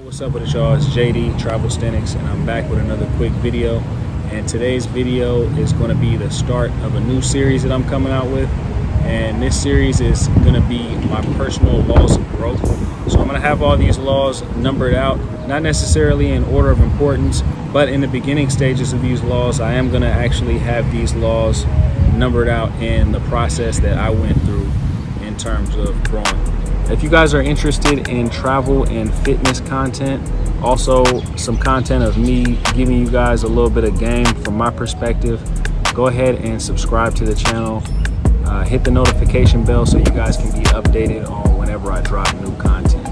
What's up with it, y'all? It's JD, travelsthenix, and I'm back with another quick video. And today's video is going to be the start of a new series that I'm coming out with. And this series is going to be my personal laws of growth. So I'm going to have all these laws numbered out, not necessarily in order of importance, but in the beginning stages of these laws, I am going to actually have these laws numbered out in the process that I went through in terms of growing. If you guys are interested in travel and fitness content, also some content of me giving you guys a little bit of game from my perspective, go ahead and subscribe to the channel. Hit the notification bell so you guys can be updated on whenever I drop new content.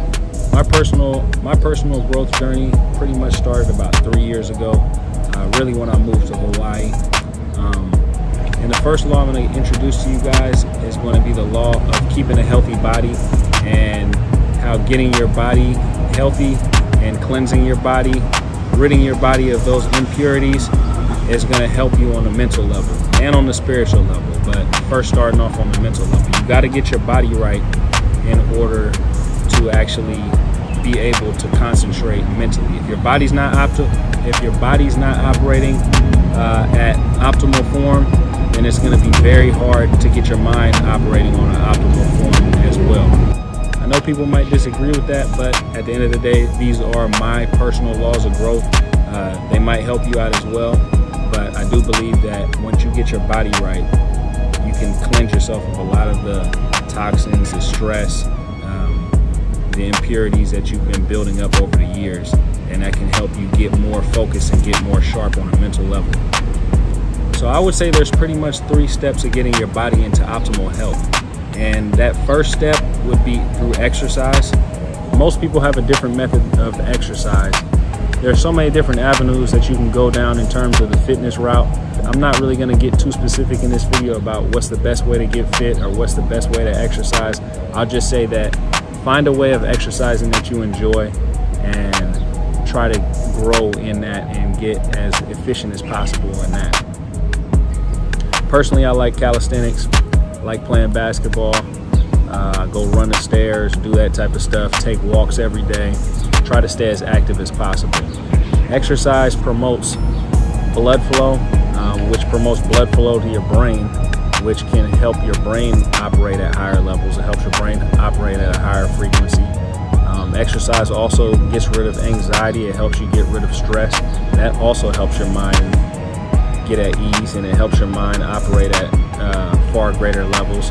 My personal growth journey pretty much started about 3 years ago, really when I moved to Hawaii. And the first law I'm going to introduce to you guys is going to be the law of keeping a healthy body, and how getting your body healthy and cleansing your body, ridding your body of those impurities, is going to help you on the mental level and on the spiritual level. But first, starting off on the mental level, you got to get your body right in order to actually be able to concentrate mentally. If your body's not operating at optimal form, then it's going to be very hard to get your mind operating on an optimal form as well. I know people might disagree with that, but at the end of the day, these are my personal laws of growth. They might help you out as well, but I do believe that once you get your body right, you can cleanse yourself of a lot of the toxins, the stress, the impurities that you've been building up over the years, and that can help you get more focused and get more sharp on a mental level. So I would say there's pretty much 3 steps of getting your body into optimal health. And that first step would be through exercise. Most people have a different method of exercise. There are so many different avenues that you can go down in terms of the fitness route. I'm not really going to get too specific in this video about what's the best way to get fit or what's the best way to exercise. I'll just say that find a way of exercising that you enjoy and try to grow in that and get as efficient as possible in that. Personally, I like calisthenics, I like playing basketball, go run the stairs, do that type of stuff, take walks every day, try to stay as active as possible. Exercise promotes blood flow, which promotes blood flow to your brain, which can help your brain operate at higher levels. It helps your brain operate at a higher frequency. Exercise also gets rid of anxiety. It helps you get rid of stress. That also helps your mind get at ease, and it helps your mind operate at far greater levels.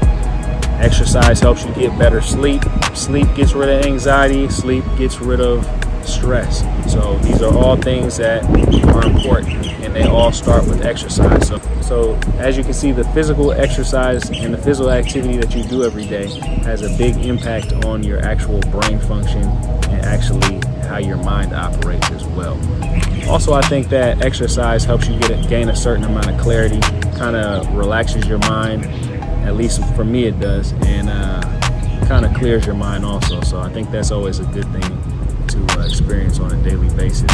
Exercise helps you get better sleep. Sleep gets rid of anxiety. Sleep gets rid of stress. So these are all things that are important, and they all start with exercise. So as you can see, the physical exercise and the physical activity that you do every day has a big impact on your actual brain function and actually how your mind operates as well. Also, I think that exercise helps you gain a certain amount of clarity, kind of relaxes your mind, at least for me it does, and kind of clears your mind also. So I think that's always a good thing to experience on a daily basis.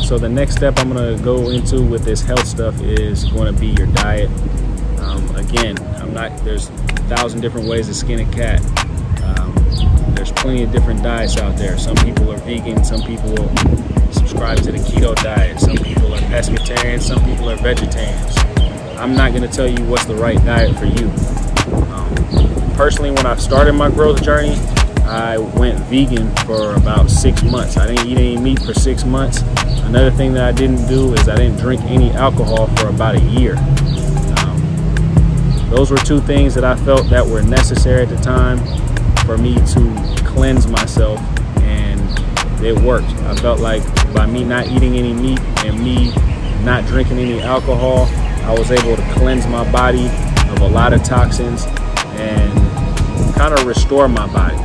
So the next step I'm going to go into with this health stuff is going to be your diet. Again, there's 1,000 different ways to skin a cat. There's plenty of different diets out there. Some people are vegan, some people will subscribe to the keto diet, some people are pescatarian, some people are vegetarians. I'm not going to tell you what's the right diet for you. Personally, when I started my growth journey, I went vegan for about 6 months. I didn't eat any meat for 6 months. Another thing that I didn't do is I didn't drink any alcohol for about a year. Those were 2 things that I felt that were necessary at the time for me to cleanse myself, and it worked. I felt like by me not eating any meat and me not drinking any alcohol, I was able to cleanse my body of a lot of toxins and kind of restore my body.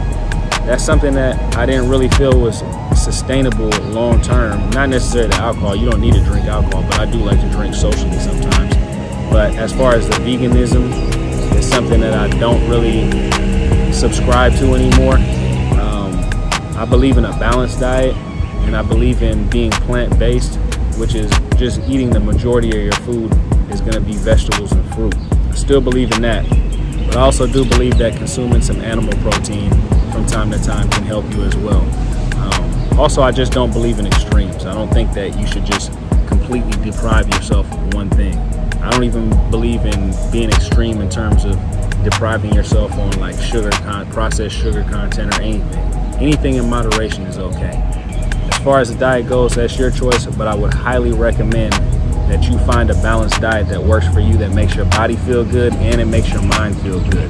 That's something that I didn't really feel was sustainable long term. Not necessarily alcohol. You don't need to drink alcohol, but I do like to drink socially sometimes. But as far as the veganism, it's something that I don't really subscribe to anymore. I believe in a balanced diet, and I believe in being plant-based, which is just eating the majority of your food is going to be vegetables and fruit. I still believe in that, but I also do believe that consuming some animal protein from time to time can help you as well. Also, I just don't believe in extremes. I don't think that you should just completely deprive yourself of one thing. I don't even believe in being extreme in terms of depriving yourself on like processed sugar content or anything. Anything in moderation is okay. As far as the diet goes, that's your choice, but I would highly recommend that you find a balanced diet that works for you, that makes your body feel good and it makes your mind feel good.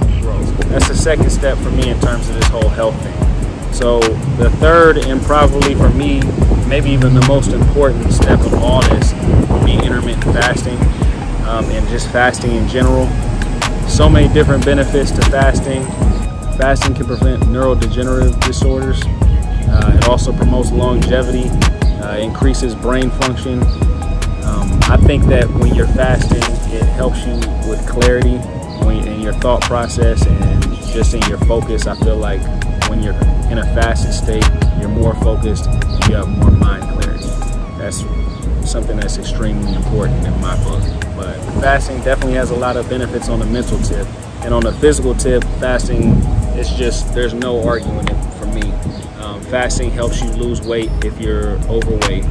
That's the second step for me in terms of this whole health thing. So the third, and probably for me, maybe even the most important step of all this would be intermittent fasting, and just fasting in general. So many different benefits to fasting. Fasting can prevent neurodegenerative disorders. It also promotes longevity, increases brain function. I think that when you're fasting, it helps you with clarity in your thought process and just in your focus. I feel like when you're in a fasted state, you're more focused, you have more mind clarity. That's something that's extremely important in my book. But fasting definitely has a lot of benefits on the mental tip. And on the physical tip, fasting, it's just, there's no arguing it for me. Fasting helps you lose weight if you're overweight.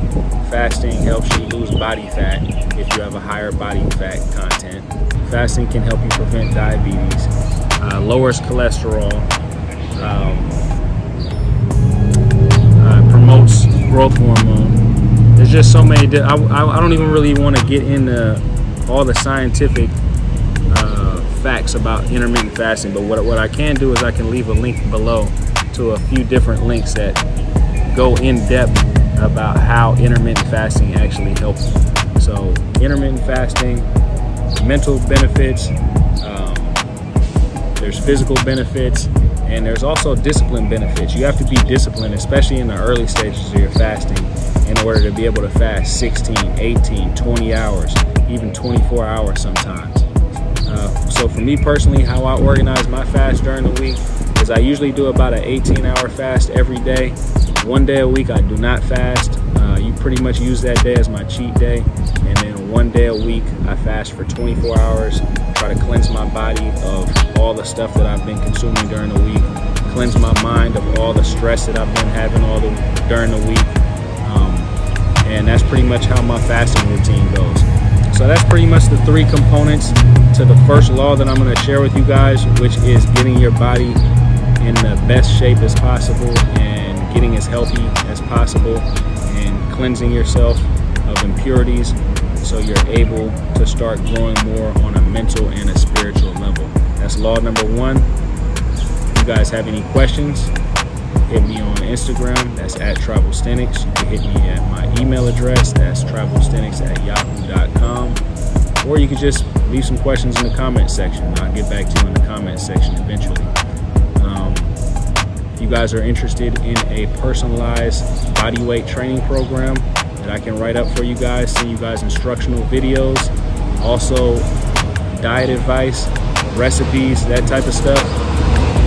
Fasting helps you lose body fat if you have a higher body fat content. Fasting can help you prevent diabetes, lowers cholesterol, promotes growth hormone. There's just so many. I don't even really want to get into all the scientific facts about intermittent fasting, but what I can do is I can leave a link below to a few different links that go in depth about how intermittent fasting actually helps you. So intermittent fasting, mental benefits, there's physical benefits, and there's also discipline benefits. You have to be disciplined, especially in the early stages of your fasting, in order to be able to fast 16, 18, 20 hours, even 24 hours sometimes. So for me personally, how I organize my fast during the week is I usually do about an 18-hour fast every day. One day a week I do not fast. You pretty much use that day as my cheat day. And then one day a week I fast for 24 hours, try to cleanse my body of all the stuff that I've been consuming during the week, cleanse my mind of all the stress that I've been having during the week. And that's pretty much how my fasting routine goes. So that's pretty much the three components to the first law that I'm going to share with you guys, which is getting your body in the best shape as possible and getting as healthy as possible and cleansing yourself of impurities so you're able to start growing more on a mental and a spiritual level. That's law number one. If you guys have any questions, hit me on Instagram, that's at travelsthenix. You can hit me at my email address, that's travelsthenix@yahoo.com, or you can just leave some questions in the comment section. I'll get back to you in the comment section eventually. If you guys are interested in a personalized body weight training program that I can write up for you guys, send you guys instructional videos, also diet advice, recipes, that type of stuff,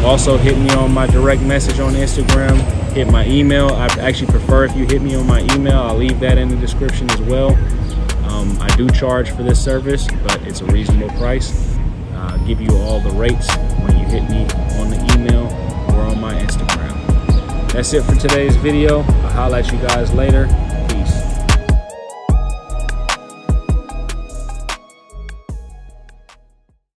also hit me on my direct message on Instagram, hit my email. I actually prefer if you hit me on my email. I'll leave that in the description as well. I do charge for this service, but it's a reasonable price. I'll give you all the rates when you hit me on the email or on my Instagram. That's it for today's video. I'll holler at you guys later.